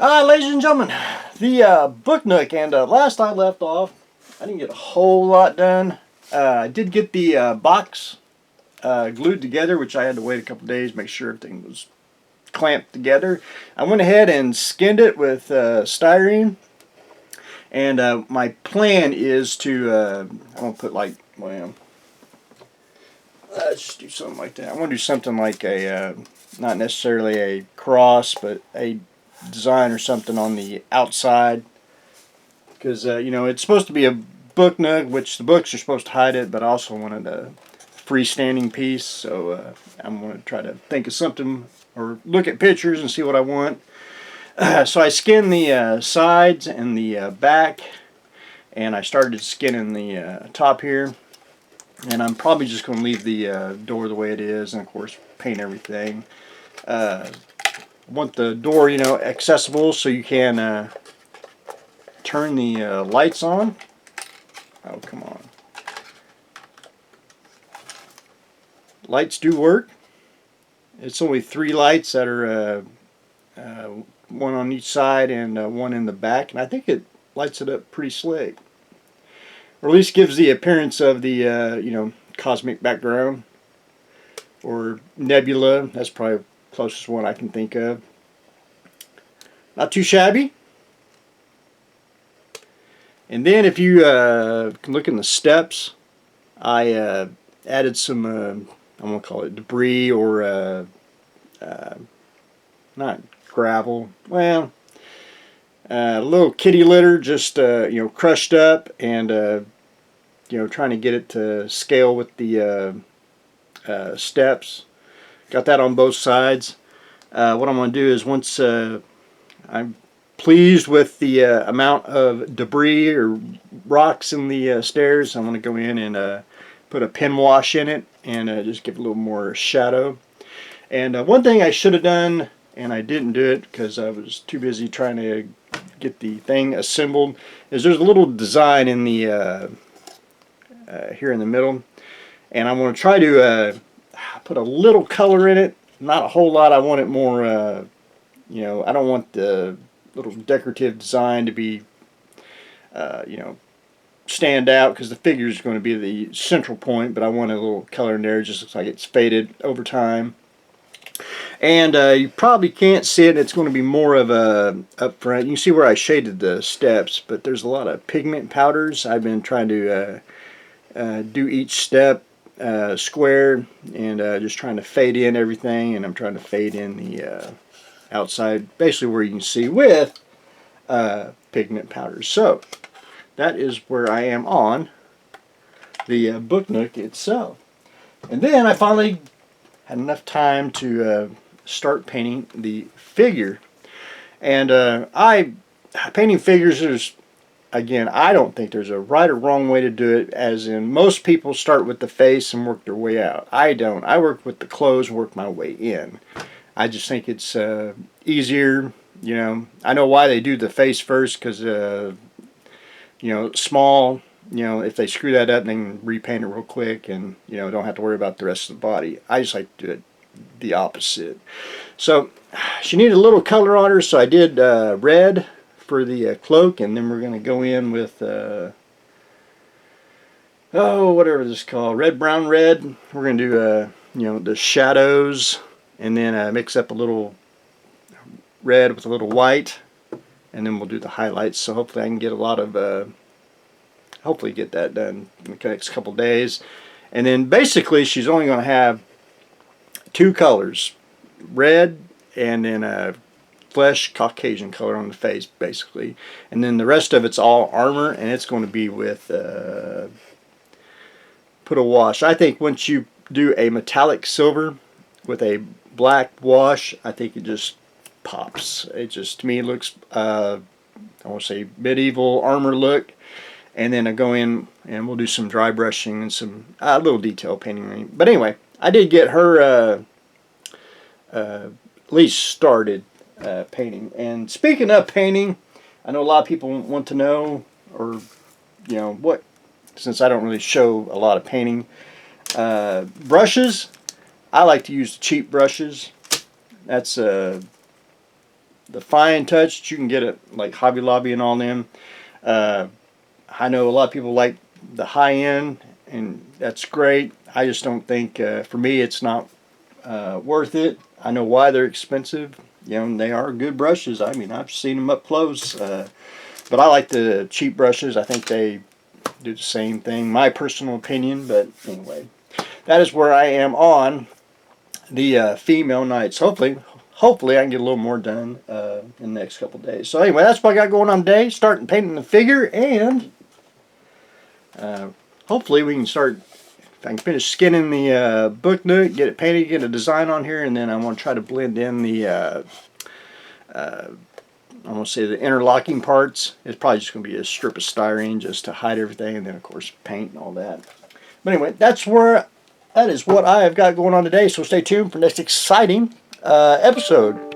Ladies and gentlemen, the book nook, and last I left off, I didn't get a whole lot done. I did get the box glued together, which I had to wait a couple days, make sure everything was clamped together. I went ahead and skinned it with styrene, and my plan is to, I'm going to put like, well, let's just do something like that. I want to do something like a, not necessarily a cross, but a design or something on the outside, because you know, it's supposed to be a book nook, which the books are supposed to hide it, but I also wanted a freestanding piece, so I'm going to try to think of something or look at pictures and see what I want. So I skinned the sides and the back, and I started skinning the top here, and I'm probably just going to leave the door the way it is, and of course paint everything. Want the door, you know, accessible so you can turn the lights on. Oh, come on. Lights do work. It's only 3 lights that are one on each side and one in the back, and I think it lights it up pretty slick, or at least gives the appearance of the you know, cosmic background or nebula. That's probably the closest one I can think of. Not too shabby. And then if you can look in the steps, I added some, I'm going to call it debris, or not gravel, well, a little kitty litter, just you know, crushed up, and you know, trying to get it to scale with the steps. Got that on both sides. What I'm going to do is, once I'm pleased with the amount of debris or rocks in the stairs, I'm going to go in and put a pen wash in it and just give it a little more shadow. And one thing I should have done, and I didn't do it because I was too busy trying to get the thing assembled, is there's a little design in the here in the middle, and I'm going to try to put a little color in it. Not a whole lot. I want it more, you know, I don't want the little decorative design to be, you know, stand out, because the figure is going to be the central point, but I want a little color in there. It just looks like it's faded over time. And you probably can't see it. It's going to be more of a up front. You can see where I shaded the steps, but there's a lot of pigment powders. I've been trying to do each step square, and just trying to fade in everything, and I'm trying to fade in the outside, basically where you can see with pigment powders. So that is where I am on the book nook itself. And then I finally had enough time to start painting the figure. And painting figures is, again, I don't think there's a right or wrong way to do it, as in most people start with the face and work their way out. I don't. I work with the clothes and work my way in. I just think it's easier, you know. I know why they do the face first, because, you know, small, you know, if they screw that up, they can repaint it real quick and, you know, don't have to worry about the rest of the body. I just like to do it the opposite. So she needed a little color on her, so I did red for the cloak, and then we're going to go in with, oh, whatever this is called, red, brown, red. We're going to do, you know, the shadows, and then mix up a little red with a little white, and then we'll do the highlights. So hopefully I can get a lot of, hopefully get that done in the next couple days. And then basically she's only going to have 2 colors, red and then a flesh Caucasian color on the face, basically. And then the rest of it's all armor, and it's going to be with, put a wash. I think once you do a metallic silver with a black wash, I think it just pops. It just, to me, looks, I want to say medieval armor look. And then I go in and we'll do some dry brushing and some little detail painting. But anyway, I did get her at least started painting. And speaking of painting, I know a lot of people want to know, or, you know, what, since I don't really show a lot of painting. Brushes, I like to use the cheap brushes. That's the fine touch that you can get at like Hobby Lobby and all them. I know a lot of people like the high end, and that's great. I just don't think, for me, it's not worth it. I know why they're expensive. You know, and they are good brushes. I mean, I've seen them up close. But I like the cheap brushes. I think they do the same thing. My personal opinion. But anyway, that is where I am on the female knights. Hopefully I can get a little more done in the next couple days. So anyway, that's what I got going on today. Starting painting the figure, and hopefully we can start, if I can finish skinning the book nook, get it painted, get a design on here, and then I want to try to blend in the I want to say the interlocking parts. It's probably just going to be a strip of styrene just to hide everything, and then of course paint and all that. But anyway, that is what I have got going on today. So stay tuned for next exciting episode.